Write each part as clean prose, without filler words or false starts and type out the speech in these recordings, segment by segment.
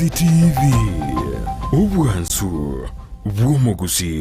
Ndizi TV ubwansu bw'umuguzi.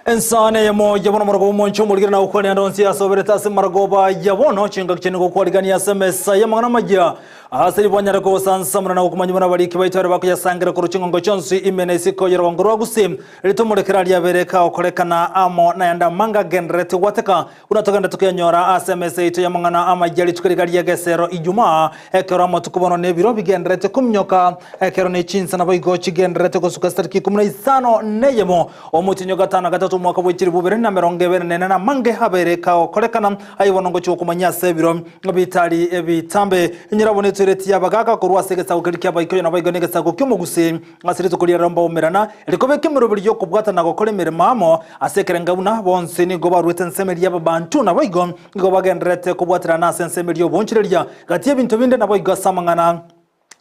Insane yamo yabono margo moncho mulgira na ukwani andonsi asobereta se margoba yabono chinga kichengo kwaligani SMS yamangana majya asiri bonyara ko sansamuna na ukumanyimana bariki bayitore bakuyasangira ku rukingo cyonsi imene siko yerwangoro gusim ritumurikira lyabereka okorekana amo na yanda manga genrete wateka unatoganda tukanyora SMS ito yamangana amajyali tukiriga lyegesero ijuma ekero amatukubono nebiro bigenrete kumnyoka ekero ne chinsa na boygo chigenrete ko sukastariki 15 neyemo omutinyo gatana gatatu mwaka w'ikiri bubere na meronge berne na mange habereka okorekana ayibono ngo cyo kumanya sebiro bitali ebitambe nyirabone tureti yabagaga ko rwasegesa ukirikya bayikoyo na bayigone gesa ko cyumuguse asirito kuri ramba umerana rikobe kimiro biryo kubwata na gokore miremamo asekerenga buna bonse ni goba rwete nsemeri y'abantu na bayigon ngo bagendrete kubwatira na sensemeri yo bonchirerya gatiye bintu binde na bayiga samangana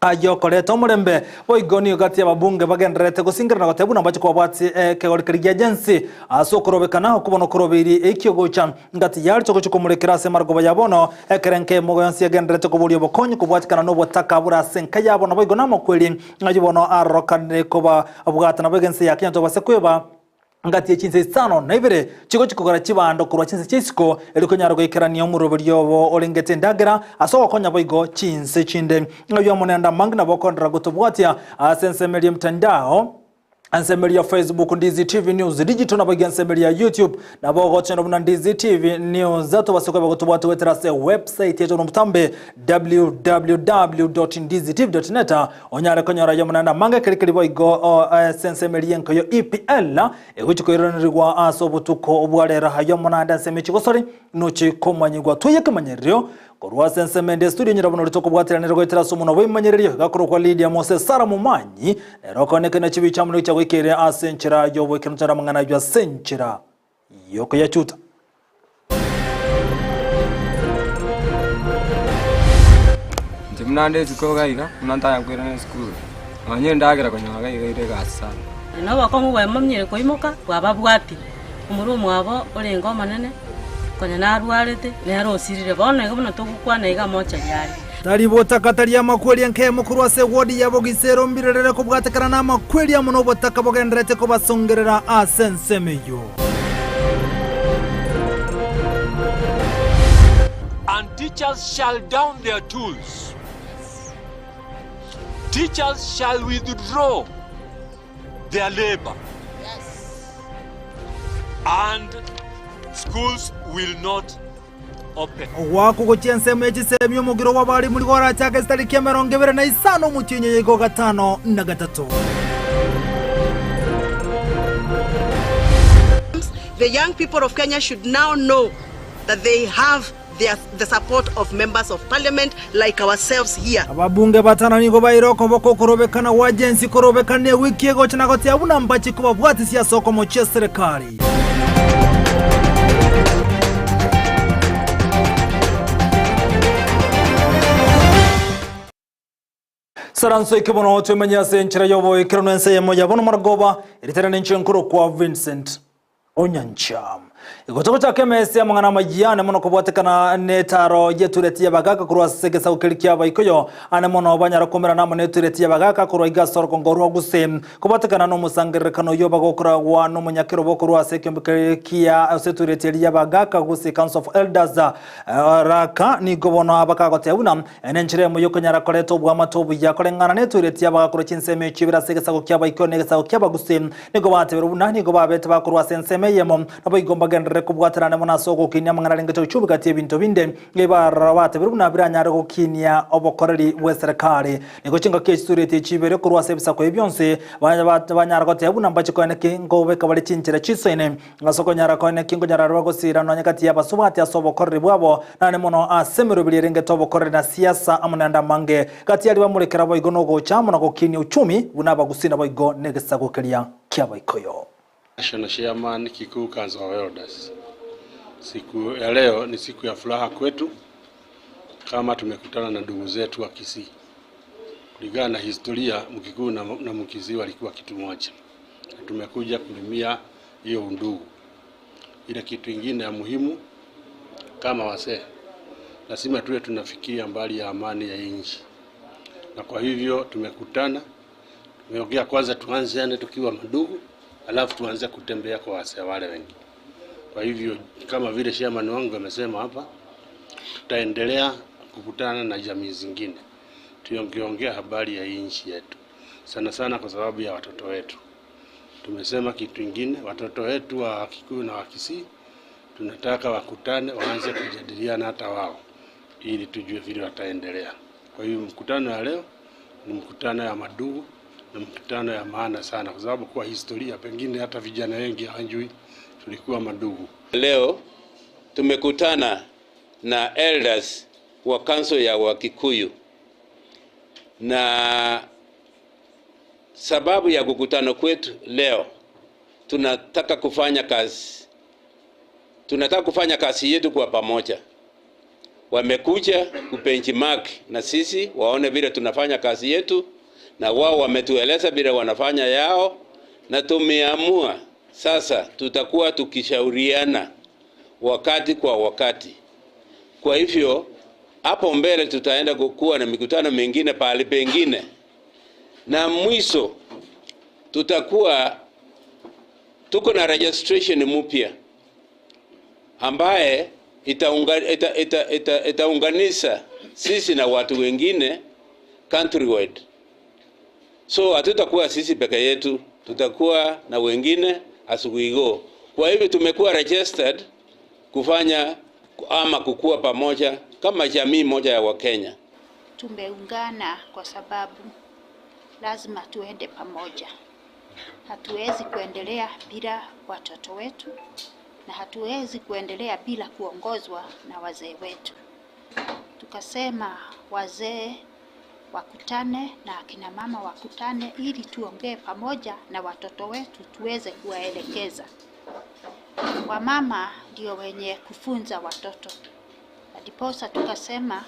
ayo koleta omurembe boigoni gati ababunge bagenderete gusingira nagotebu nambachi kwa bwati kegorikirya agency asokorobekana okubono korobiri ekyogocha ngati yalcho kuchumurekera se margo yabono ekerenke mogoyansi agenderete kubulyo bokonyi kubwatikana no botaka bura senka yabono boigona mokweli ngajibono arokane koba abwata na bagency yakyanto basekweba ngati yechinse sano naibere chiko chikogara chibando kurwa chinse chisiko eliko nyargo ikerani omurobiryo bo olengete ndagera asoko konya boigo chinse chinde ngayo monenda mangna bokondra gutubwatia asensemeli mtandao ansemeli ya Facebook Ndizi TV News digital na bagi ansemeli ya YouTube na bogo channel buna Ndizi TV News zato basoko bagutubwata weterase website yetu nomtambe www.ndizitv.net onyare konyora yamunanda manga kirikiri boigo sensemeli yenko yo EPL eguchiko ironirwa asobutuko obwarera hayo munanda semechi gosori nochi komanyigwa tuyekemanyeryo Korwa sensemende studio nyirabono litoko bwateranira gwetera somuno bwimanyereryo gakoro kwa Lydia Moses Sara Mumanyi nerokoneke na chibi chamuri cya wikere asenchira yo bwekenutara mangana yo asenchira yoko yachuta Ndimnande zikogaiga mnanta yakwera na school anye ndagira konyaga ire gasa no bakomu bwa mamnyere koimoka bwababwati umurumu abo orengo manene konya narwarete nerosirire bone gabona tugukwana iga mocha yari Taribota kataria makweli nke mukuru wa sewodi yabo gisero mbirerere ko bwatekana na makweli ya muno botaka bogendrete ko basongerera asensemeyo And teachers shall down their tools. Teachers shall withdraw their labor. And schools will not open. Wako gochiensemo ekisemyo mugiro wabali muri gora cyake stariki ya 25 mukinye yego 5 na 3. The young people of Kenya should now know that they have the support of members of parliament like ourselves here. Ababunge batana nigo bayiroko boko korobekana wajensi korobekane wiki yego cyanagote abuna mbachi kuba bwati siasa soko mu serikali. Saranso ikibono tumenya senchira yobo ikironense yemo yabono margoba iriterane nchenkuro kwa Vincent Onyancham igotoko cha kemese amangana majiyane mono kubwatekana netaro yetureti yabagaga kurwa segesa ukirikya bayikoyo ane mono banyara komera namo netureti yabagaga kurwa igasoro kongorwa gusem kubwatekana no musangerekano yobagokura wa no munyakiro bokurwa sekembekirikya setureti yabagaga gusi Council of Elders raka ni gobono abakagote abuna enenchire mu yokonyara koreto bwa matobu yakorengana netureti yabagakura chinseme chibira segesa ukya bayikoyo negesa ukya bagusem nigo bateberubuna nigo babete bakurwa senseme yemo nabo igomba magendere kubwaterane munaso gukinia mangana ringeto chubi kati ebintu binde ngebarabate biruna biranyare gukinia obokoreri bweserikali niko chinga kesturete chibere kurwase bisako ebyonse banyara gote abuna mbache ko eneke ngobe kabali chinchira chisene ngasoko nyara ko eneke ngo nyara rwagosira no nyakati yabasubati asobokoreri bwabo nane muno asemero bilirenge tobokoreri na siasa amunanda mange kati ali bamurekera boigo no gocha muno gukinia uchumi bunaba gusina boigo negesago kelia kiabaikoyo. National Chairman Kikuyu Council of Elders. Siku ya leo ni siku ya furaha kwetu kama tumekutana na ndugu zetu wa Kisii. Kulingana na historia, Mkikuyu na Mkisii walikuwa kitu moja. Tumekuja kulimia hiyo undugu. Ile kitu kingine ya muhimu kama wasee, lazima tuwe tunafikiria mbali ya amani ya nchi. Na kwa hivyo tumekutana, tumeongea kwanza tuanze tukiwa ndugu, alafu tuanze kutembea kwa wasee wale wengi. Kwa hivyo kama vile chairman wangu amesema hapa, tutaendelea kukutana na jamii zingine. Tuongeongea habari ya nchi yetu. Sana sana kwa sababu ya watoto wetu. Tumesema kitu kingine, watoto wetu wa Kikuyu na wa Kisii tunataka wakutane, waanze kujadiliana hata wao ili tujue vile wataendelea. Kwa hiyo mkutano wa leo ni mkutano ya madugu na mkutano ya maana sana kwa sababu kwa historia pengine hata vijana wengi hawajui tulikuwa madugu. Leo tumekutana na elders wa council ya Wakikuyu, na sababu ya kukutana kwetu leo tunataka kufanya kazi yetu kwa pamoja. Wamekuja kubenchmark na sisi waone vile tunafanya kazi yetu, na wao wametueleza vile wanafanya yao, na tumeamua sasa tutakuwa tukishauriana wakati kwa wakati. Kwa hivyo hapo mbele tutaenda kukuwa na mikutano mingine pale pengine, na mwisho tuko na registration mpya ambaye itaunganisha sisi na watu wengine countrywide. So hatutakuwa sisi peke yetu, tutakuwa na wengine as we go. Kwa hivyo tumekuwa registered kufanya ama kukua pamoja kama jamii moja ya Wakenya. Tumeungana kwa sababu lazima tuende pamoja. Hatuwezi kuendelea bila watoto wetu na hatuwezi kuendelea bila kuongozwa na wazee wetu. Tukasema wazee wakutane na akina mama wakutane ili tuongee pamoja na watoto wetu tuweze kuwaelekeza. Wamama ndio wenye kufunza watoto. Ndiposa tukasema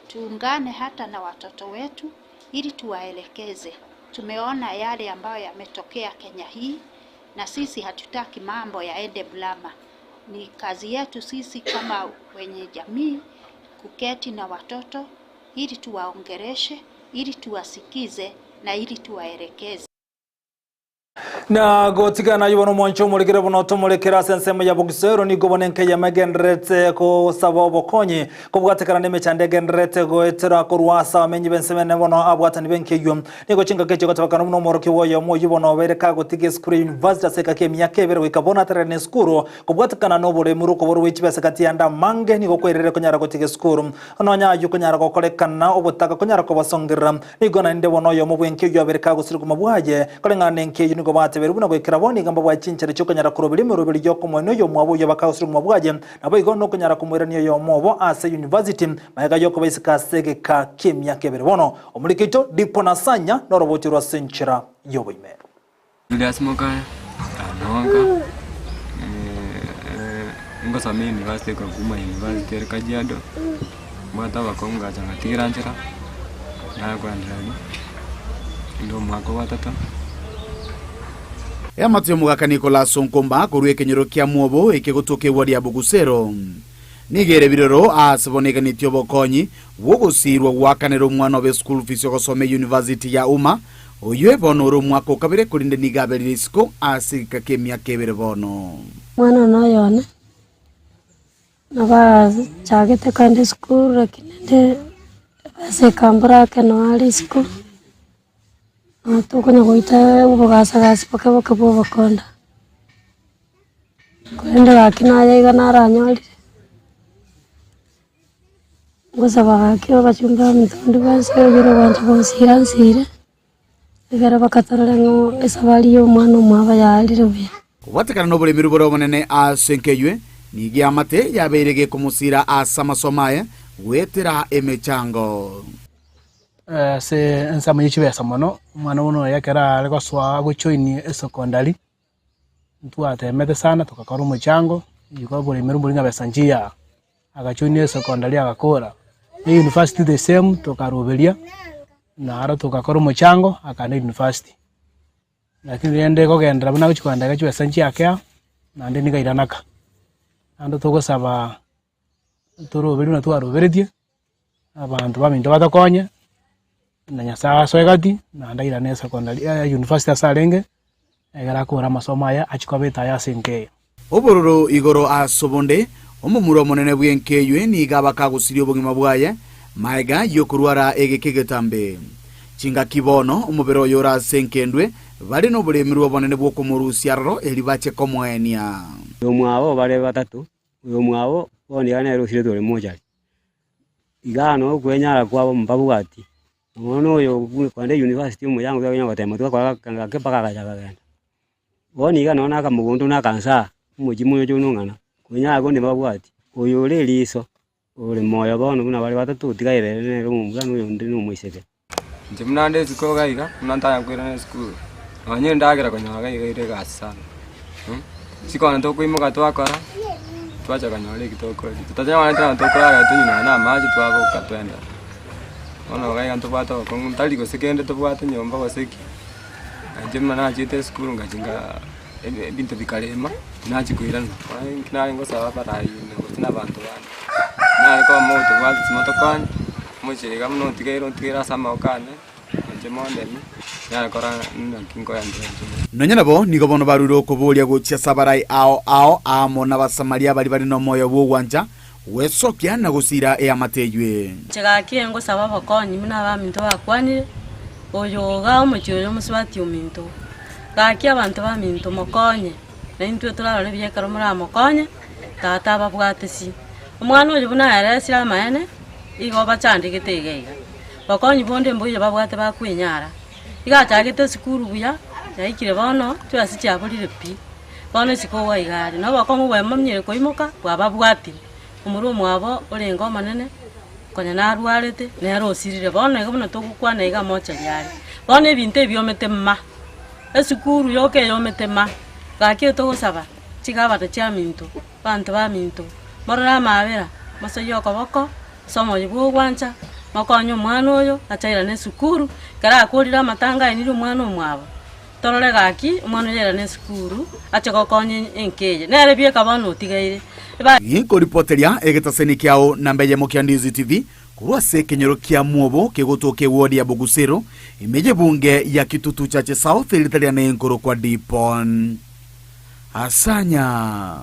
tuungane hata na watoto wetu ili tuwaelekeze. Tumeona yale ambayo yametokea Kenya hii na sisi hatutaki mambo yaende blama. Ni kazi yetu sisi kama wenye jamii kuketi na watoto ili tuwaongereshe, ili tuwasikize na ili tuwaelekeze. Na gotigana yubono mwancho mulikira bono tomulikira sensemo ya Bugisero ni gobonenke ya magendrete ko sabo bokonye ko bwatekana neme chande gendrete go etera ko ruasa amenyi bensemene bono abwatani benke yum niko chinga keche gotabakana muno moroki woyo mo yubono bereka gotige school university seka ke myake bere wikabona terene school ko bwatekana no bore muruko boru wichibese kati anda mange niko kwerere ko nyara gotige school ononya yuko nyara ko kolekana obutaka ko nyara ko basongira niko na inde bono yo mo bwenke yo bereka go siruko mabwaje kolenga nenke niko bate berubuna ko kiraboni gamba bwa chinchere cyo kanyara kurobiri mu rubiri yo ko mono yo mwabo yo bakawusuru mu bwaje nabo igono kunyara kumwera niyo yo mobo ase university mayaga yo ko bayisika sege ka kimya kebere bono omulikito dipo nasanya no roboti rwa senchira yo boime Julius Mokaya anonga ngosame university ko kuma university Kajiado mwata bakonga changa tiranjira na kwandani ndo mwako watata Matio Mugaka Nicolas Nkomba kurwe kenyero kia mwobo ikigutuke wadi ya Bugusero nigere biroro asaboneka nityo bokonyi wogusirwa wakanero mwana wa school fees yokosome university ya uma oywe bono ro mwako kabire kurinde nigabere school asika kemya kebere bono mwana no yone naba chagete kande school rakinende ase kambra keno ali school tukonya goita ubogasa gas paka bokonda kwenda gakina yaiga naranyori gusaba gakio bachumba mitondo base biro banje bosiransire egera bakatarare ngo esabari yo mwana mwaba yarire we kubatikana no bulimiru boro munene asenkeywe nigi amate yabeirege kumusira asamasomaye wetera emechango se nsama yichibesa mono mwana uno yakera aliko swa guchoini esokondari ntuatemete sana tukakora umuchango yuko bulimiru bulinga besanjia agachoini esokondari agakora ni university the same tukarubelia na ara tukakora umuchango akana university lakini yende kogendera buna kuchikanda gacho besanjia akya nande nigairanaka ando tugusaba turubiri na twaruberetie abantu baminto batakonya na nyasa swegati na ndaira ne secondary university asarenge egara kora masomo aya achikobeta ya senke obororo igoro asobonde omumuro monene bwenkeywe ni gabaka gusirio bugima bwaye maiga yokurwara egekegetambe chinga kibono omubero yora senkendwe bali no bulemirwa bonene bwo kumurusiarro elibache komwenia omwabo bale batatu uyo mwabo boni yana rusire dole moja igano kwenyara kwabo mpabugati ono yo kwande university mu yangu ya batema twakora kanga paka kagenda boni igano naka mugundu nakansa mujimu yo nungana kwenyara gonde babugati uyo le liso ule moyo bono buna bale batatu tigaire ne rumugano uyo ndi no mwiseke njimnande ziko gaiga nantaya kwira na school anye ndagira konyaga ire gasa sikona to kuimuka twakora twacha kanyole kitoko tutanya wana tena tokora tunyina na maji twabo katwenda ona gaiga ntobata ko ntali ko sekende tobata nyomba ko seki njimna na chite school ngajinga bintu bikalema nachi kuirana kina ngo sawa parai ngo tina bantu bana na ko moto wazi simotokan moche gamno tigera sama okane njemonde ya kora nkingo ya ndrenje nonyana nigo bono baruro kubulia guchia sabarai ao amona basamaria bari no moyo bwanja wesokia na gusira e amatejwe chegaki ngo saba bakonyi muna baminto bakwanire oyo ga omuchoyo muswati ominto gaki abantu baminto mokonye na intwe turarore byekaro muri amokonye tata babwatesi omwana oyo buna yaresira mayane igo bachandikite igaiga bakonyi bonde mbuye babwate bakwinyara igachagite sikuru buya yaikire bono twasi cyabulire pi bono sikowa igari no bakongu bwemamnyere koimoka bwababwati umuru mwabo orengo manene konya narwarete nerosirire bono igabona togukwana iga mocha yari bono ebintu ebyomete ma esikuru yoke yomete ma gaki togosaba chigabata chaminto bantu baminto morora mabera masoyo koboko somo yibwo gwancha makonyo mwana oyo achaira ne sukuru kara akorira matanga enire mwana omwabo torore gaki mwana yera ne sukuru achagokonye enkeje nere bie kabano tigaire yiko reporteria egetaseni kiao nambeje mokiandizi TV kurwa sekenyero kia mwobo kegotoke wodi ya Bogusero imeje bunge ya Kitutu Chache South ilitalia na enkoro kwa Dipon asanya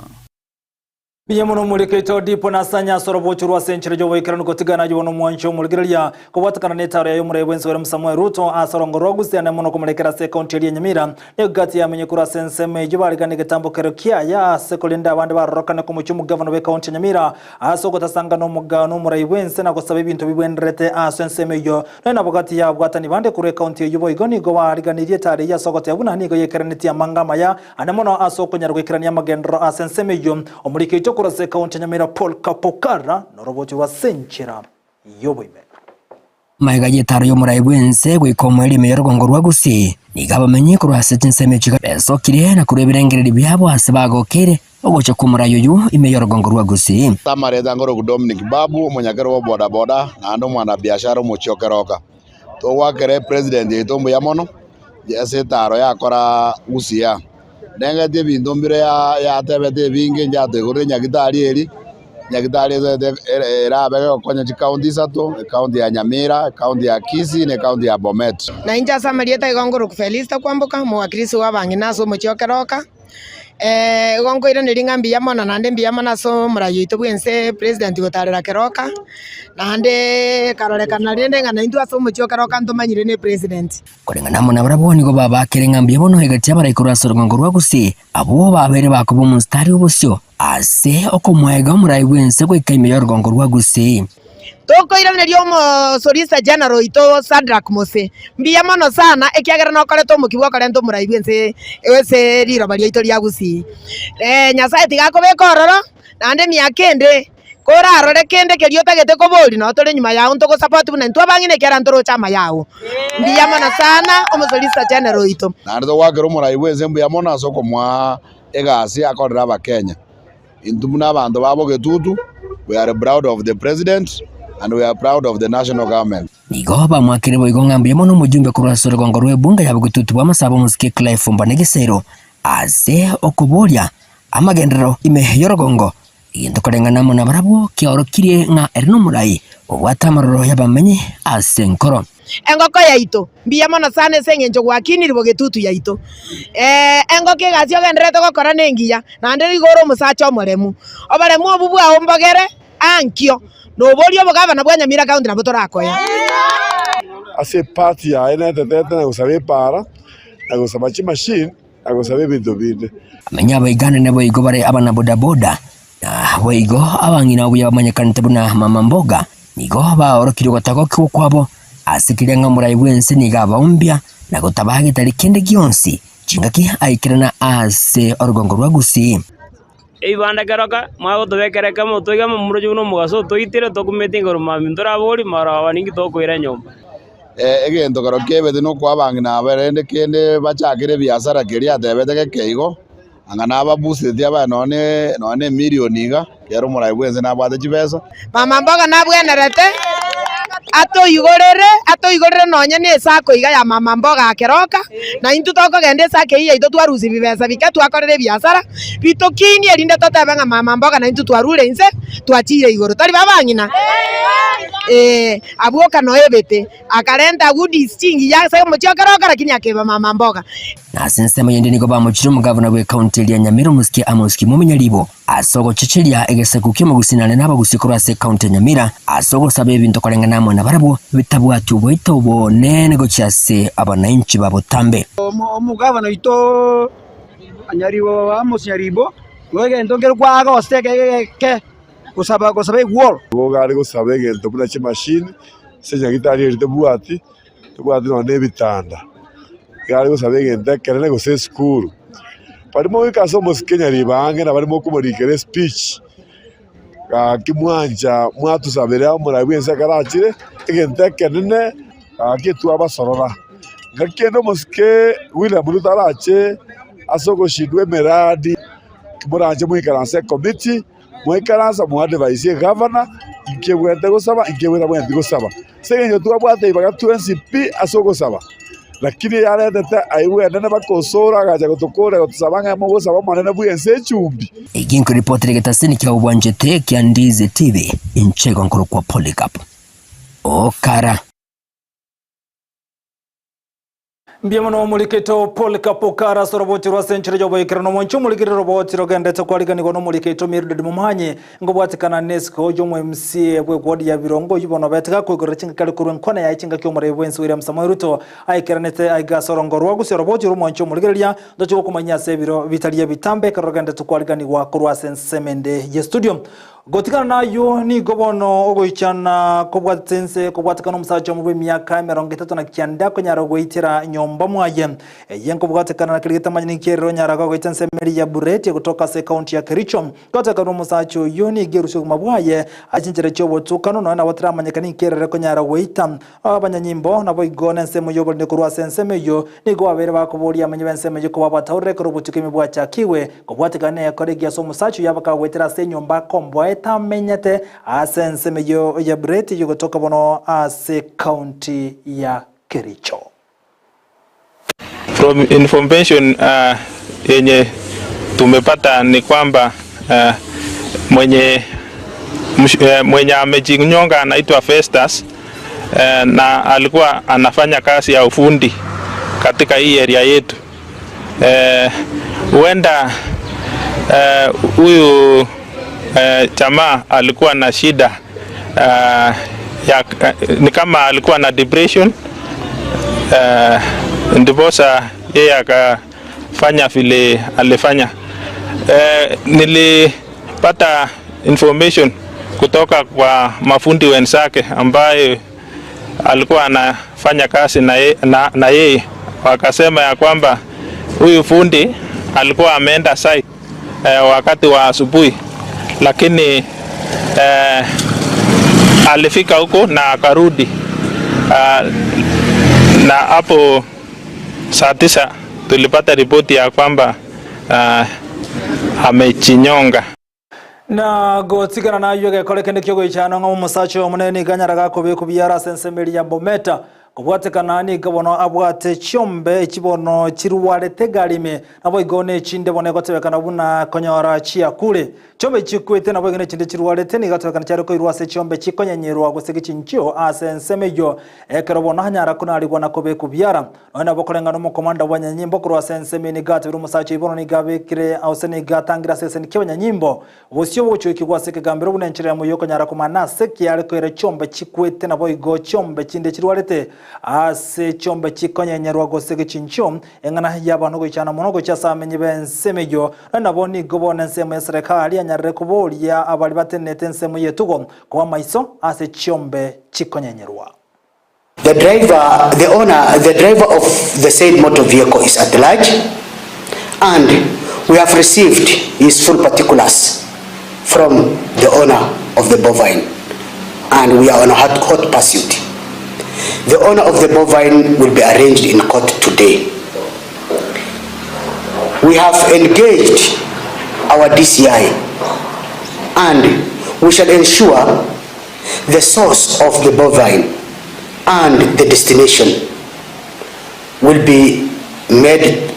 Biye muno muliketo dipo na sanya sorobochurwa senchire jo wekirano kotigana jo no mwancho mulgirelia ko watakana netaro ya yumure wenso wa Samuel Ruto asorongo gusi ana muno kumulekera se county ya Nyamira ne gati ya menyekura senseme jibali kane getambo kerokia ya sekolinda abandi barokana ko muchumu governor we county Nyamira asoko tasanga no mugano murai wense na kosabe bintu bibwenderete asenseme yo na bogati ya bwatani bande kure county yubo igoni go wariganirie tare ya soko ya buna nigo yekeraniti ya mangama ya ana muno asoko nyarwekirania magendro asenseme yo omuliketo kurase kaunti Nyamira Paul Kapokara norobochi wa senchira yoboime maiga yetaro yo murai bwense gwikomweli meyorgongo rwagusi nigabamenye kurase tinseme chiga beso kire na kurebirengereri byabo asebagokere ogocha kumurayo yu imeyorgongo rwagusi tamareza ngoro Dominic Babu munyagero wa boda boda ando mwana biashara muchokeroka to wakere president yetombo yamono yese taro yakora usia nenga de bindombire ya tebete binge njato gore nyagitari eri nyagitari era bega konya county sato county ya Nyamira county ya Kisii ne county ya Bomet na inja samarieta igongoro kufelista kwamboka mwakirisi wa bangi naso muchokeroka gongo ire niringa mbiyamo na nande mbiyamo naso murayo ito bwense president gotarera keroka nande karorekana rende ngana indu aso mucho keroka ntumanyire ne president kurengana muna baraboni go baba kirenga mbiyamo hegati abarayikura sorongo rwa gusi abo babere bakubo mustari ubusyo ase okomwega murayi bwense gwikaime yorgongo rwa gusi toko iranerio mo solicitor general ito Sadrak Mose mbiyamo no sana ekiagera no kore to mukibwa kore nto murayi bwense ewese riro bali ito lya gusi nyasaye tigakobeka ororo nande miakende kora arore kende kerio tagete kobori no tore nyuma yawo ntoko support buna ntwa bangine kera ntoro chama yawo mbiyamo na sana omo solicitor general ito nande to wakero murayi bwense mbiyamo na soko mwa egasi akorera abakenya intumuna abantu babo getutu. We are proud of the president and we are proud of the national government. Nigo bamwakire boigo ngambiyemo no mujumbe kurwa sorongo rwe bunga yabugututu bwamasabo musike Clive Mbanegesero ase okuboria amagendero ime yorogongo into kurengana muna barabo kiorokirie nga erino murayi obwatamaroro yabamenye ase nkoro engoko yaito mbiyamo na sana sengenjo gwakiniri bogetutu yaito engoke gasio gendreto gokora nengiya nande igoro musacho moremu obaremu obubwa ombogere ankio no borio bogabana bwa Nyamira county na botorakoya ase party ya enetete na gusabe para na gusaba machine na gusabe bintu binde amenya baigana ne boigo bare abana bodaboda na boigo abangina obuya bamanyakante buna mama mboga nigo baorokire gotako kwabo asikire nga murayi bwense nigaba umbya na gotabage tari kende gionsi chingaki aikirana ase orugongo rwa gusi ibanda keroka mwago tobekereka mo toiga mo murojo no mugaso toitire tokumetinga rumamindora bori mara waningi tokwira nyomba egento keroka ebete no kwabangina aberende kende bachakire biashara keria tebete keigo angana ababusite aba none milioniga kero murayi bwense nabwate chibesa mama mboga nabwenerete atoigorere nonya ne sako iga ya mama mboga akeroka na intu toko gende sake iya ito twarusi bibesa bika twakorere biashara bitokini erinde totebenga mama mboga na intu twarure inse twachire igoro tari babanyina abuoka no ebete akarenta goodies chingi ya se mochio keroka lakini akeba mama mboga na sinsema yende nigo bamuchiro mugavana we county ya Nyamira musiki amoski mumenya libo asogo chichilia egesekuke mugusinane n'abagusikora se county Nyamira asogo sabe bintu korengana mo na barabo bitabwatu boito bonene go cyase abananchi babotambe omugavana ito anyaribo amusyaribo wege ndongero kwaga osteke ke kusaba wall gogari gusaba egento buna machine senya gitari erite bwati no nebitanda gari gusaba egento kerene go se school parimo wikaso musikenya ribange na barimo kumurikere speech kimwanja mwatusabira murayi bwense karachire egento kenene akitu abasorora ngakendo musike William Ruto arache asoko shidwe meradi kimuranje muikaranse committee muikaransa muadvise governor inkebwete gusaba inkebwete bwente gusaba segenyo twabwate ibaga NCP asoko saba lakini yale data aiwe nana bakosora gaja gutokora gutusabanga mu gusaba mwana bwense chumbi iginko report regetaseni kya ubwanjete kya Ndize TV inchego nkuru kwa Polycarp okara mbiyamo no muliketo Polycarp okara soroboti rwa century jobo ikirano moncho mulikire roboti rogendete kwaliganirwa no muliketo Mildred Mumanye ngo bwatikana Nesco jo mu MC bwe godi ya birongo yubono beteka kwigorera kinga kali kurwe nkona ya kinga kyo mure bwensi William Samoei Ruto aikiranete aiga sorongo rwa gusi roboti ru moncho muligireria ndocho kumanya sebiro bitaliye bitambe karogendete kwaliganirwa kurwa sensemende ye studio gotikana nayo ni gobono ogoichana kobwatense kobwatikana musacha mu bemyaka 39 konyara goitira nyomba mwaye yenko bwatikana kirigita manyini kero nyara goitense meri ya Bureti kutoka se county ya Kericho gotakana musacha yoni gerusho mabwaye achinjere chobo tukano na watira manyikani kero konyara goita abanyanyimbo nabo igone nsemo yobo ne kurwa senseme yo nigo abere bakoboria amanyibenseme yo kubabataure kurubutukime bwacha kiwe kobwatikana yakoregia so musacha yabaka goitira se nyomba kombwa etamenyete asenseme yo ya Bureti yo kutoka bono ase county ya Kericho. From information yenye tumepata ni kwamba mwenye amejinyonga anaitwa Festus na alikuwa anafanya kazi ya ufundi katika hii area yetu. Huenda huyu jamaa alikuwa na shida ni kama alikuwa na depression, ndiposa yeye akafanya vile alifanya. Nilipata information kutoka kwa mafundi wenzake ambaye alikuwa anafanya kazi na yeye, wakasema ya kwamba huyu fundi alikuwa ameenda site wakati wa asubuhi, lakini alifika huko na akarudi, na hapo saa 9 tulipata ripoti ya kwamba amechinyonga. Na gotigana na yuge kole kende kyogo ichano nga umusacho munene ganyaraga kubikubyara sensemeri ya Bometa kubwatekana ni gabono abwate chombe chibono chiruwarete galime nabo igone chinde bone gotebekana buna konyora chia kule chombe chikwete nabo igone chinde chiruwarete ni gatebekana cyari ko irwase chombe chikonyanyerwa gusege chinchio asensemejo ekerobono hanyara kuna ali gwana kubikubyara none bokolenga no komanda wa nyimbo kurwa sensemeni gatebira umusacho ibono ni gabekire ausene gatangira seseni kibanya nyimbo bosyo bocho ikigwaseke gambiro bunenchira mu yoko nyara kumanase kyari ko ere chombe chikwete nabo igo chombe chinde chiruwarete ase chombe chikonyanyerwa gosege chinchio engana y'abantu gocyana munogo cyasamenye bensemejo naboni gobone nsemo serikali anyarre kubolia abali batenete nsemo yetugo kwa maiso ase chombe chikonyanyerwa. The driver of the said motor vehicle is at large, and we have received his full particulars from the owner of the bovine, and we are on a hot pursuit. The owner of the bovine will be arraigned in court today. We have engaged our DCI, and we shall ensure the source of the bovine and the destination will be made.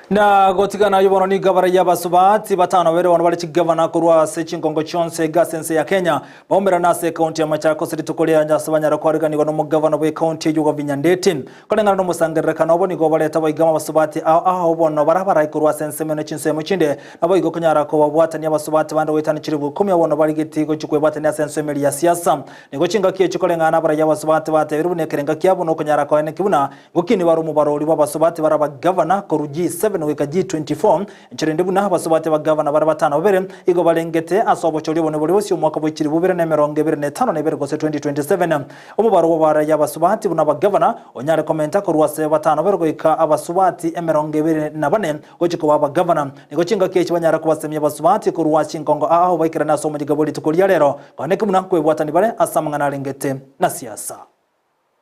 Na gotigana yubono ni gabara y'abasubati batano bere wano bali kigavana kurwa sechingongo chonse gasense ya Kenya bombera nase county ya Machakos ritukolya nyasabanyara kwariganirwa no mugavana we county y'ugo Vinyandetin kolengana no musangereka no boni go baleta bayigama basubati aho bono barabara kurwa sense meno chinsemo chinde nabo igo kunyara ko babwatani abasubati bando wetani chiribu 10 wono bali gitigo chikwe batani sense meli ya siasa nigo chinga kiye chikolengana bara y'abasubati bate birunekerenga kyabo no kunyara ko ene kibuna gukini baru mubarori babasubati baraba governor koruji 7 weka G24 nchirinde buna abasubati ba governor bara batano bere igo balengete asobo chori bone bole bose umwaka bw'ikiri bubere na 25 na bere gose 2027 umubaro wabara y'abasubati buna ba governor onyare komenta ko ruwase batano bere goika abasubati 24 gojiko baba governor nigo chinga kiye kibanyara kubasemye abasubati ko ruwashi nkongo aho bayikira naso mu gigaboli tukolya rero kwaneke muna kwebwatani bare asamangana lengete na siasa.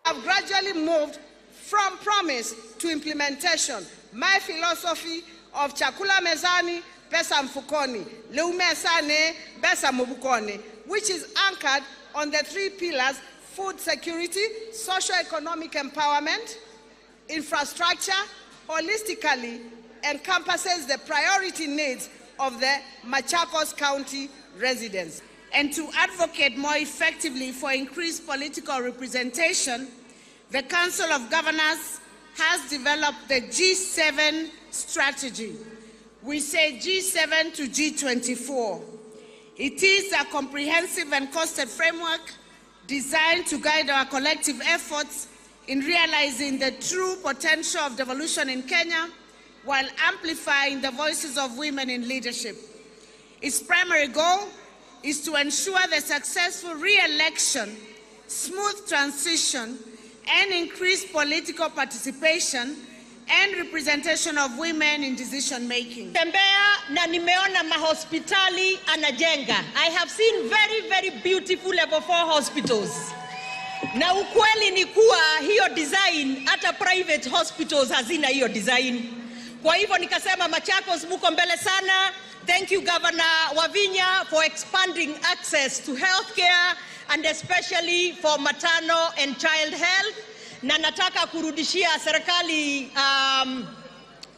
Have gradually moved from promise to implementation. My philosophy of chakula mezani, pesa mfukoni, leumesane, pesa mubukoni, which is anchored on the 3 pillars: food security, socio-economic empowerment, infrastructure, holistically encompasses the priority needs of the Machakos County residents. And to advocate more effectively for increased political representation, the Council of Governors has developed the G7 strategy. We say G7 to G24. It is a comprehensive and costed framework designed to guide our collective efforts in realizing the true potential of devolution in Kenya while amplifying the voices of women in leadership. Its primary goal is to ensure the successful re-election, smooth transition, and increased political participation and representation of women in decision making. Tembea na nimeona mahospitali anajenga. I have seen very beautiful level 4 hospitals. Na ukweli ni kuwa hiyo design hata private hospitals hazina hiyo design. Kwa hivyo nikasema Machakos muko mbele sana. Thank you Governor Wavinya for expanding access to healthcare and especially for maternal and child health. Na nataka kurudishia serikali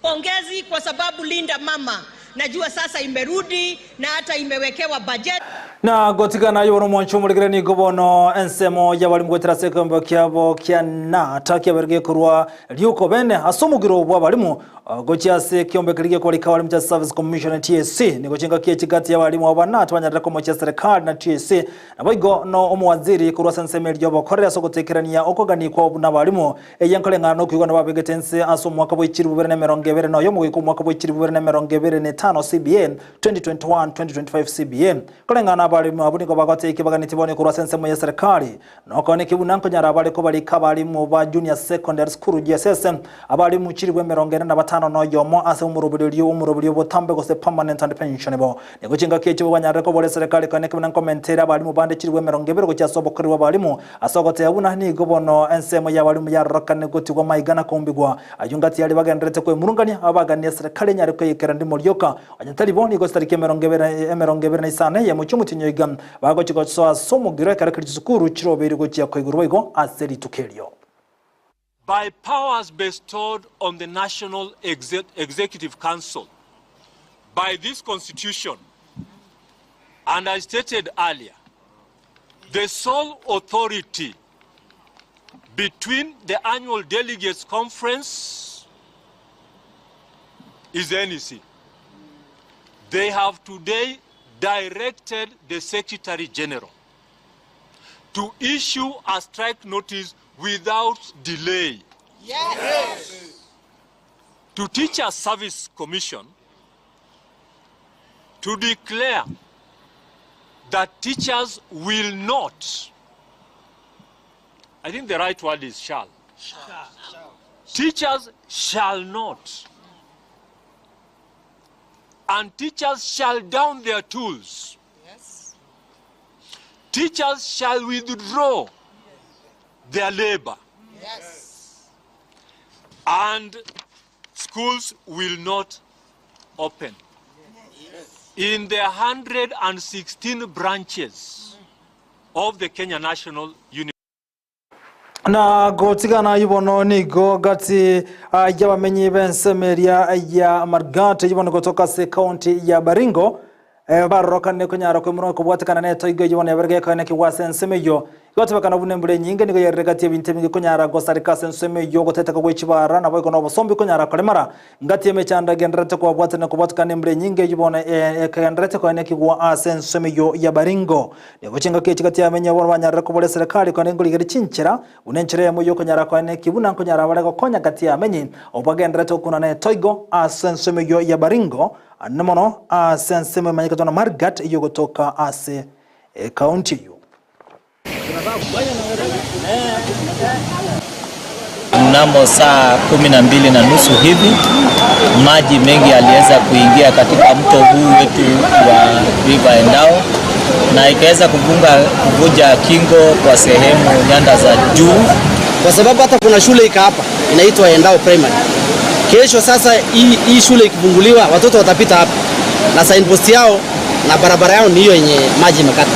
pongezi kwa sababu Linda Mama najua sasa imerudi na hata imewekewa budget. Na gotigana yono mwancho muligirani gobono ensemo yabali mwetera sekombo kyabo kyana takia berge kurwa liuko bene asomugiro bwa balimu gochiase kiombe kirige kwa likawa walimu Service Commission TSC ni gochinga kiechi kati ya walimu wabanatu wanyarako mocha serikali na TSC na boigo no omuwaziri kurwasa nseme lyobo korea sogotekerania okogani kwa na walimu eyankole ngano kwigo na babegetense aso mwaka bw'ikiri 2020 no yo mwiko mwaka bw'ikiri 2025 CBN 2021-2025 CBN kole ngana abalimu abuni ko bagoteke baganitibone kurwasa nseme ya serikali no kone kibunanko nyara abali ko bali kabalimu ba junior secondary school GSS abalimu kiri 2025 no yomo ase umurubulio botambe ko se permanent and pensionable nego chinga keche bwanyare ko bole serikali kane kibana commentera balimu bande chirwe 20 ko cyasobokori wa balimu asogote yabuna ni gobono ensemo ya balimu ya rokane goti kwa maigana kombigwa ayungati yali bagendrete ko murungani abagani serikali nyare ko yikera ndi mulyoka anyatali boni ko starike 20 isane ya muchumutinyo igam bago chiko so somugire kare krizukuru chiroberi go cya kwigurwa igo aseri tukelio. By powers bestowed on the National Executive Council by this Constitution, and I stated earlier, the sole authority between the annual delegates conference is the NEC. They have today directed the Secretary General to issue a strike notice without delay. Yes. To Teachers Service Commission to declare that teachers will not, I think the right word is shall. Teachers shall not. And teachers shall down their tools. Yes. Teachers shall withdraw their labor. Yes. And schools will not open. Yes. In the 116 branches of the Kenya National University. Na gotigana yubono nigo gati y'abamenyi b'ensemeria ya Margat yubono gotoka se county ya Baringo barokane kunyara ko muno ko bwatakana neto igo yubono yaberge kane ki wasensemeyo gotebakana bunembure nyinge nigo yerregati y'ibintemi kunyara go sarika sensemeyo goteta ko gwechibara na boyko no bosombi kunyara kolemara ngati yemechanda gendrete ko bwatana ko bwatakana mbure nyinge yubono gendrete ko ne ki wa sensemeyo ya Baringo nigo chinga ke chikati yamenya bono banyara ko bole serikali ko nengo ligeri chinchira unenchere mu yo kunyara ko ne kibuna kunyara bale ko konya gati yamenyi obagendrete kuna ne toigo sensemeyo ya Baringo namono sensemeyo manyika na Margat iyo gotoka ase county yo. Mnamo saa 12:30 hivi maji mengi yaliweza kuingia katika mto huu wetu wa River Endao na ikaweza kuvunja kingo kwa sehemu nyanda za juu, kwa sababu hata kuna shule ika hapa inaitwa Endao Primary. Kesho sasa hii shule ikifunguliwa watoto watapita hapa na signpost yao na barabara yao ni hiyo yenye maji makata.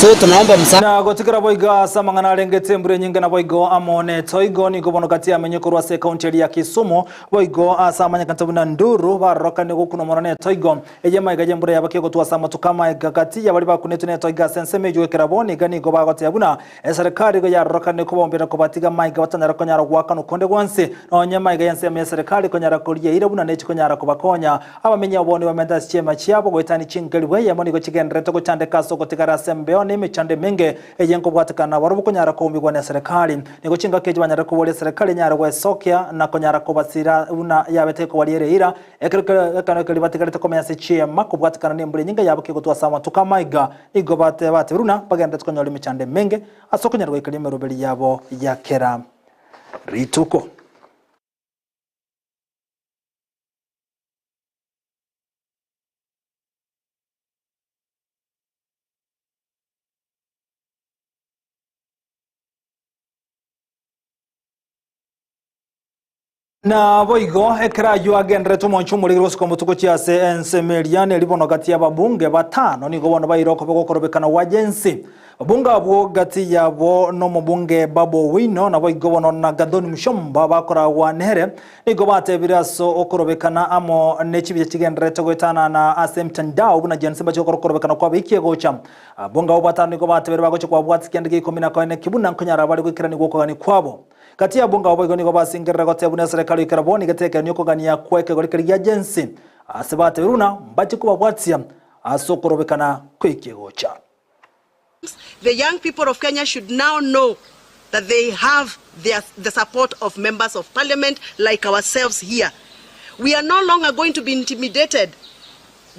So tunaomba msaada. Na gotikira boiga samangana rengete mbure nyinga na boigo amone toigo ni gobono kati amenye kurwa se county ya Kisumu boigo asamanya kantabuna nduru baroka ne gokuno morane toigo eje maiga jembure yabake gotwa sama tukama gakati ya bali bakunetu ne toiga senseme jo keraboni gani go bagote yabuna serikali go ya roka ne kubombera ko batiga maiga watanyara ko nyara gwaka no konde gwanse onye maiga yanse serikali ko nyara ko liye irabuna ne ko nyara ko bakonya abamenya obone bamenda chema chiabo goitani chingeli we yamoni go chigendreto go chande kaso go tikara sembe ne mechande menge ejengo bwatakana barubu kunyara ko mbigwa na serikali niko chinga keje banyara ko bole serikali nyara kwa Sokia na kunyara ko basira una yabete ko waliere ira ekana ko libatikale to komenya chema ko bwatakana ne mbule nyinga yabake ko twasama tukamaiga igo bate runa bagenda tukonyoli mechande menge asoko nyara ko ikalime robeli yabo yakera rituko. Na boigo ekra yu agendre tumonchu muligiro sikomo tuko chiase ensemeliane libono gati ya babunge batano ni gobono bayiroko boko korobekana wajensi Obunga abo gati yabo no mubunge Babu Owino nabo igobono na Gathoni Mushomba bakora wanere nigo batebiraso okorobekana amo nechibiye kigendere gwetana na asemtandao buna jensemba cyo korobekana kwa bikiye gocha bunga obatano nigo batebera bagoche kwa bwatsi kendege komina kwa ne kibuna nkonyara bali kwikirani gokogani kwabo kati ya bunga obo nigo basingerera gotebuna serikali ikaraboni gateka nyoko gani ya kweke golikari agency asebate runa mbachi kuba bwatsi asokorobekana kwikiye gocha. The young people of Kenya should now know that they have the support of members of parliament like ourselves here. We are no longer going to be intimidated,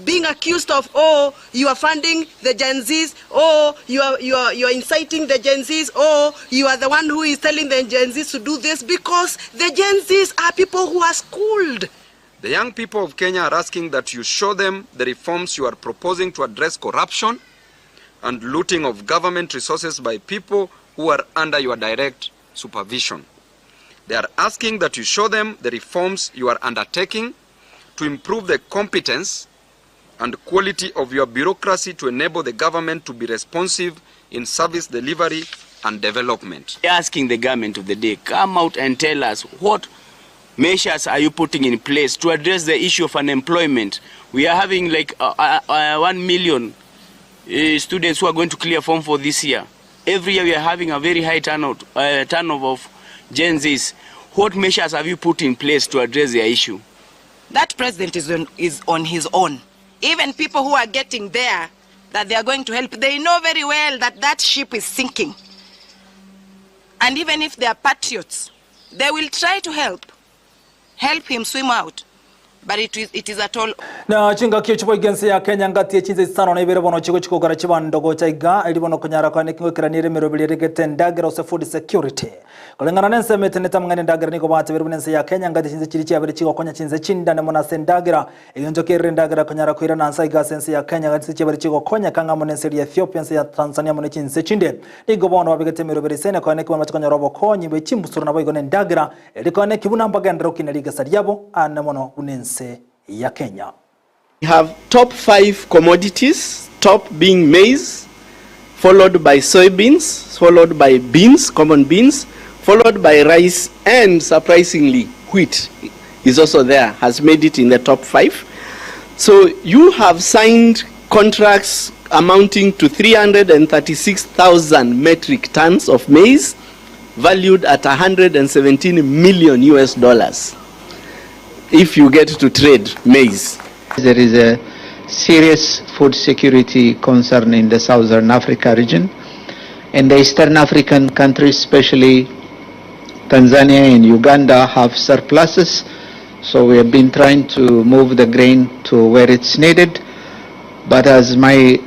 being accused of, oh, you are funding the Gen Zs, oh, you are inciting the Gen Zs, oh, you are the one who is telling the Gen Zs to do this, because the Gen Zs are people who are schooled. The young people of Kenya are asking that you show them the reforms you are proposing to address corruption and looting of government resources by people who are under your direct supervision. They are asking that you show them the reforms you are undertaking to improve the competence and quality of your bureaucracy to enable the government to be responsive in service delivery and development. Asking the government of the day, come out and tell us what measures are you putting in place to address the issue of unemployment. We are having like 1 million students who are going to clear form for this year. Every year we are having a very high turnover of Gen Zs. What measures have you put in place to address the issue? That president is on his own. Even people who are getting there, that they are going to help, they know very well that that ship is sinking. And even if they are patriots, they will try to help him swim out. But it is at all. Na chinga kiyo chipo igensi ya Kenya ngati ya chinze sano na ibere bono chiko chiko gara chibandogo chaiga ili bono kunyara kwa nekingo kiranire mirobili regete ndagira ose food security. Kulengana nense meteneta mngane ndagira niko bate bere bonense ya Kenya ngati chinze chirichi abere chiko konya chinze chinda ne mona sendagira iyo kere ndagira kunyara kuira na nsa iga sense ya Kenya ngati chinze abere chiko konya kanga monense ya Ethiopia ya Tanzania mone chinze chinde nigo bono babigete mirobili sene kwa neki bono chikonya robo konyi be chimbusuru na boigo ndagira ili kwa neki buna mbaga ndaro kinaliga sariabo ana mono unense ya Kenya. We have top 5 commodities, top being maize, followed by soybeans, followed by beans, common beans, followed by rice, and surprisingly wheat is also there, has made it in the top 5. So you have signed contracts amounting to 336,000 metric tons of maize, valued at $117 million US. If you get to trade maize. There is a serious food security concern in the Southern Africa region. And the Eastern African countries, especially Tanzania and Uganda, have surpluses. So we have been trying to move the grain to where it's needed. But as my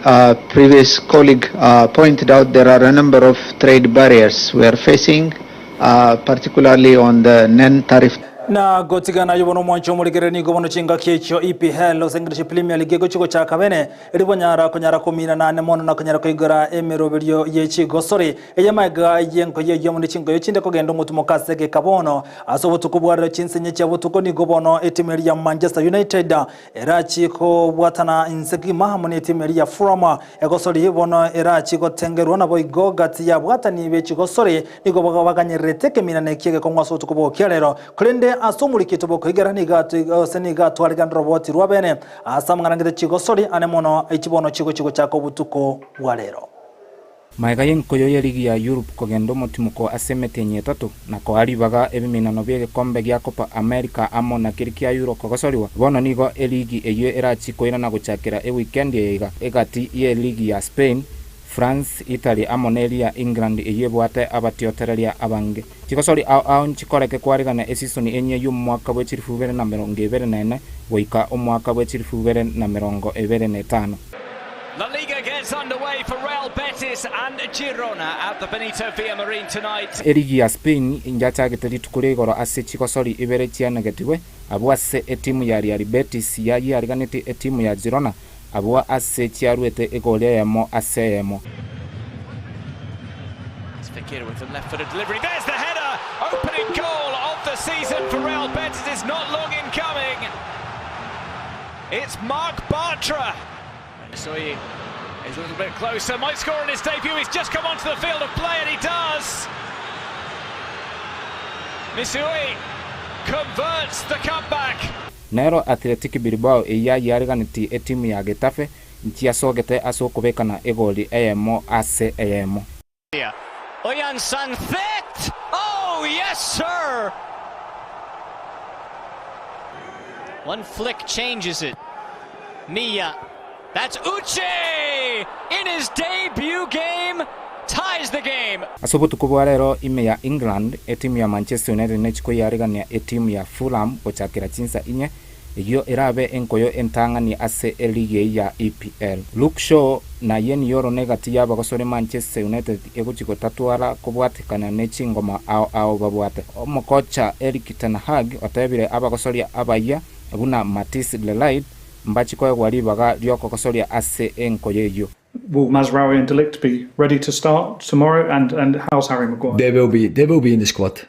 previous colleague pointed out, there are a number of trade barriers we are facing, particularly on the non-tariff. Na gotigana yubono mwancho muligereni gobono chinga kiecho EPL English Premier League gochiko cha kabene elibonyara konyara 18 mono na konyara koigora emerobelyo yechi gosori eyamaga yenko yeyo muri chinga yochinde kogendo mutumo kasege kabono asobutukubwara chinsenye cha butuko ni gobono etimeri ya Manchester United erachi ko bwatana insegi mahamoni etimeri ya Fulham egosori bono erachi ko tengerwa na boigo gati ya bwatani bechi gosori ni goboga baganyerete kemina nekiege ko ngwaso tukubo kyalero kulende asumuli kitubo kuigerani gatu seniga twaliganda roboti rwabene asamngana chigosori anemono ichibono chigo chako butuko walero Maiga yenkoyo ya ligi ya Europe kogendo motimuko asemete nyetatu na ko alibaga ebiminano bye kombe gya Copa America amo na kiriki ya Euro kogosoriwa bono nigo eligi eyo erachi koina na guchakira weekend yega egati ye ligi ya Spain France, Italy, amoneli ya England eyebwate abatiotereria abange. Chikosori au nchikoreke kwarigana esisoni enye y'umwaka w'ekirifubere na 2024 goika umwaka w'ekirifubere na 2025. La Liga gets underway for Real Betis and Girona at the Benito Villamarin tonight. Eligi ya Spain injachagete tukuregoro ase chikosori ibere chianagetiwe abwase etimu ya Real Betis ya yariganete etimu ya Girona abwa ase chiaruete egole yamo aseyemo. Fekir with the left-footed delivery. There's the header. Opening goal of the season for Real Betis is not long in coming. It's Marc Bartra. Soyi He's a little bit closer, might score in his debut. He's just come onto the field of play and he does. Misui converts the comeback. Nero Athletic Bilbao iya yariganiti etimu ya Getafe ntiasogete asokobekana egoli eyemo ase eyemo. Oyan Sanfet. Oh yes sir. One flick changes it. Mia. That's Uche in his debut game. Ties the game. Asobotu kubwarero ime ya England etimu ya Manchester United nechiko yarigania etimu ya Fulham ochakira chinsa inye iyo irabe enkoyo entangani ase elige ya EPL. Luke Shaw na yen yoro negati ya bagosore Manchester United eguchiko tatuara kubwatikana nechingoma ao babwate. Omokocha Erik ten Hag otebire abagosoria abaya abuna Matisse Lelaid mbachiko egwari baga lyoko gosoria ase enkoyo yo. Will Mazraoui and De Ligt be ready to start tomorrow? And how's Harry Maguire? They will be in the squad.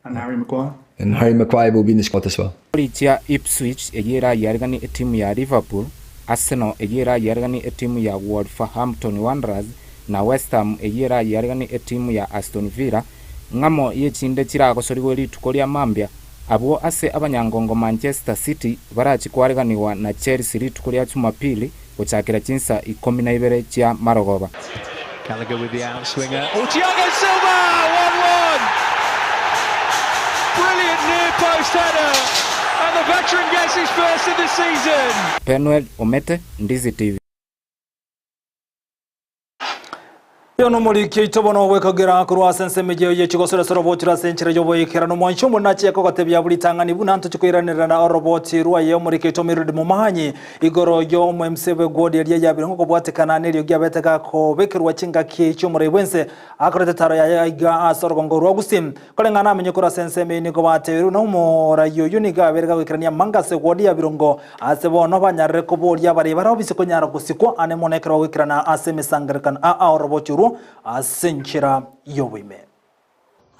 And Harry Maguire? And Harry Maguire will be in the squad as well. Ipswich ejera yargani etimu ya Liverpool, Arsenal ejera yargani etimu ya Wolverhampton Wanderers na West Ham ejera yargani etimu ya Aston Villa. Ngamo yechinde chirago soriweli tukolia mambia abo ase abanyangongo Manchester City barachikwarganiwa na Chelsea ritukolia Jumapili ochakira chinsa 12 cha Marogoba. Gallagher with the outswinger. Oh, Thiago Silva! 1-1! Brilliant near post header! And the veteran gets his first of the season! Penuel Omete, Ndizi TV. Yono muri kitobono wekagera kurwa sensemeje yechigosora sorobotira senchire joboyekera no mwanchumbo nacheko gatebya buli tangani bunanto chikwiranira na roboti ruwa yo muri kitomirudi mu mahanyi igoro yo mu MCB godi yari yabire ngo bwatekana neryo gyabeteka ko bekerwa chinga kicho muri wense akorete taro ya iga asorgongo rwa gusim kolengana amenye kura senseme ni go bateru no mu rayo yuniga berega kwikirania mangase godi ya birongo asebono banyare ko boli yabare barobise ko nyara gusiko ane monekera kwikirana asemisangerkan roboti asenchira yowime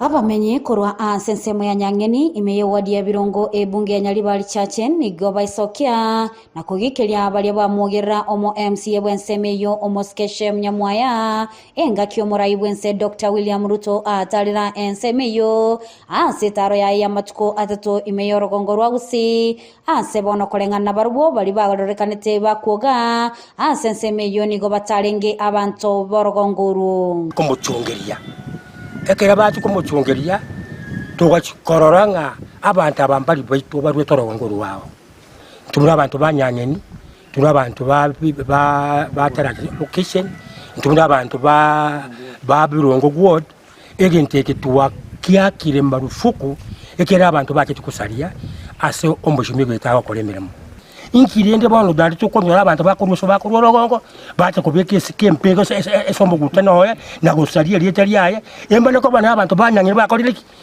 abamenye korwa asensemo ya nyangeni imeyewadia birongo ebunge ya Nyaribari Chachen nigo baisokia na kugikelia abali bamugerera omo MCA bwensemeyo omo skeshe mnyamwaya enga kiomora ibwense Dr. William Ruto atalira ensemeyo asetaro ya matuko atato imeyorogongorwa gusi asebono kolengana barubo bali bagororekanete bakoga asensemeyo nigo batalenge abantu borogonguru kumuchungeria ekera batu kumuchungeria tugachikororanga abantu abambali baitu barwe torogongoro wao tumura abantu banyanyeni tumura abantu ba taraki location tumura abantu ba birongo gwod egenteke tuwa kia kire marufuku ekera abantu bake tukusalia ase omboshimigo itawa kolemeramo inkirende bono dali tukonyora abantu bakuruso bakurorogongo bacha kubeke sikempego esombo gutana hoya na gusalia lietali aya embane ko bana abantu banyanyira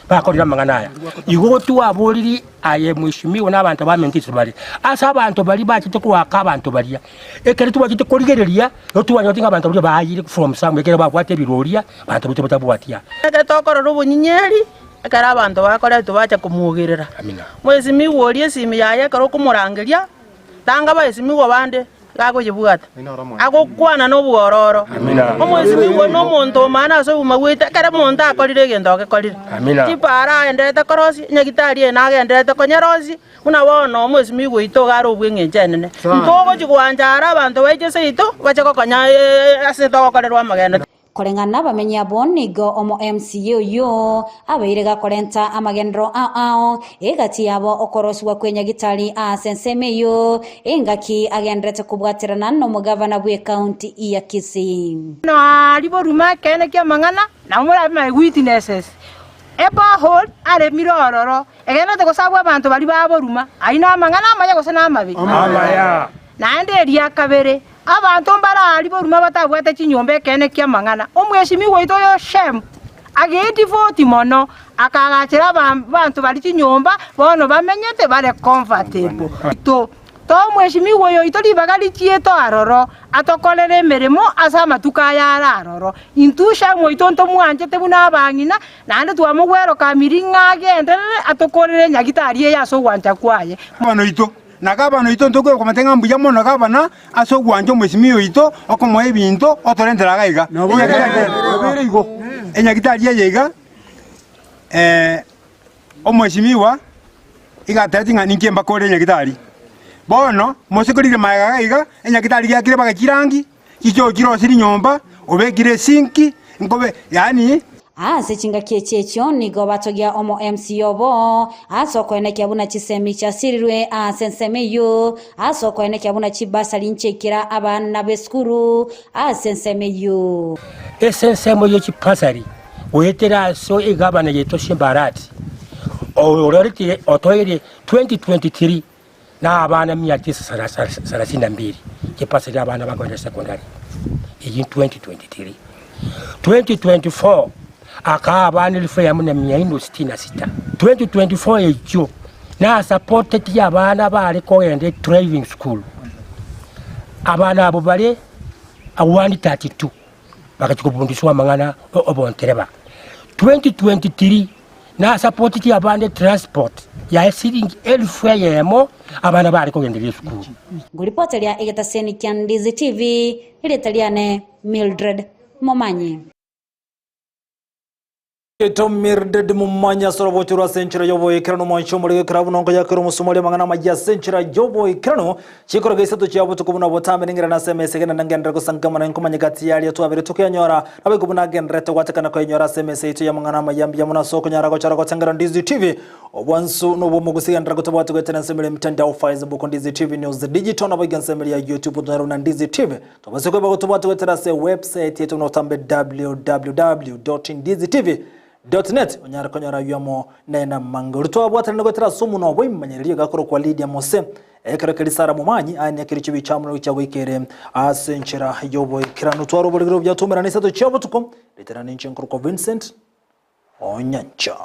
bakorira manganaya igo tu aboliri aye mwishimiwe n'abantu bamentise bali asa abantu bali bachite kwaka abantu balia ekere tu bachite koligereria yo tu wanyo tinga abantu bali bayire from somewhere ekere bakwate biroria abantu bute batabwatia eke tokoro rubunyinyeri ekere abantu bakore tubacha kumugerera amina mwezi miworie simi yaye karo kumurangeria tanga baisi migo bande gago jibugata ago kwana no buororo omwezi migo no muntu mana so umagwita kare muntu akorire gendo akorire tipara endete korosi nyagitari ena endete konyerosi una wono omwezi migo ito garo bwengenjenene ntogo jigwanjara abantu baje ito bache kokonya ase to korerwa magendo kolengana bamenya bonigo omo MCA yo abeire gakorenta amagendro egati yabo okoroswa kwenya gitali asensemeyo engaki agendrete kubwatirana no mugavana bwe county ya Kisii na liboruma kene kya mangana na mura my witnesses eba hol are mirororo egena te kosabwa abantu bali baboruma aina mangana amaya gosena amabi amaya na nderia kabere abantu mbara boruma batabwate chinyombe kene kya mangana omweshimi woito yo shem agenti voti mono akagachira bantu bali chinyomba bono bamenyete bale comfortable to mweshimi woyo itoli bagali chieto aroro atokolere meremo asa matuka ya aroro intusha moito nto mwanjete buna bangina nande tuamugwero kamiringa agende atokolere nyagitari ya so wanja kwaye mano ito na gavana ito ntoko ko matenga mbuya mono gavana aso gwanjo mwesimiyo ito okomo ebinto otorendera gaiga obere igo enyagitari yega omwesimiwa igatati ngani nkemba kore nyagitari bono mosekorire maega gaiga enyagitari yakire bagakirangi icho kiro siri nyomba obekire sinki ngobe yani Sechinga kiechechio nigo batogia omo MC obo asoko eneke abuna chisemi cha sirirwe sensemeyo asoko eneke abuna chibasa linchekira abana beskuru sensemeyo esensemeyo chipasari oyetera so igabana yeto shimbarati ororite otoyere 2023 na abana 932 chipasari abana bakwenda secondary in 2023 2024 akabana life ya muna 466 2024 ejo na supported ya abana bali ko ende driving school abana abo bale awandi 32 bakachikubundiswa mangana obontereba 2023 na supported ya abana transport ya sitting elfwe yemo abana bali ko ende school ngulipota lya Egetaseni kya Ndizi TV ile taliane Mildred Momanyi Eto Mildred Mumanya sorobo chura senchira yobo ekrano mancho muri krabu nonko yakero musumole mangana majya senchira yobo ekrano chikoro gaisato cyabo tukubuna botambe ningira na SMS gena nangenda ko sangamana nkomanya gati yali to abere tukanyora abe kubuna gendrete watakana ko nyora SMS itu ya mangana mayambi ya muna soko nyara ko chara ko tangara Ndizi TV obwansu no bo mugusiga ndra ko tabatu ko tena semele mtandao Facebook Ndizi TV News digital na bagan semele ya YouTube to na Ndizi TV to basiko ba ko tabatu ko tena se website yetu no tambe www.ndizitv.net onyara konyara yamo nena manguruto abwata nego tera sumu no boy manyeri gakoro kwa Lydia Mose ekara kalisara mumanyi anya kirichibi chamro cyago ikere asenchera yobo kirano twaro boligro byatumira nisato cyabo tukom litera ninche nkuru ko Vincent Onyancha.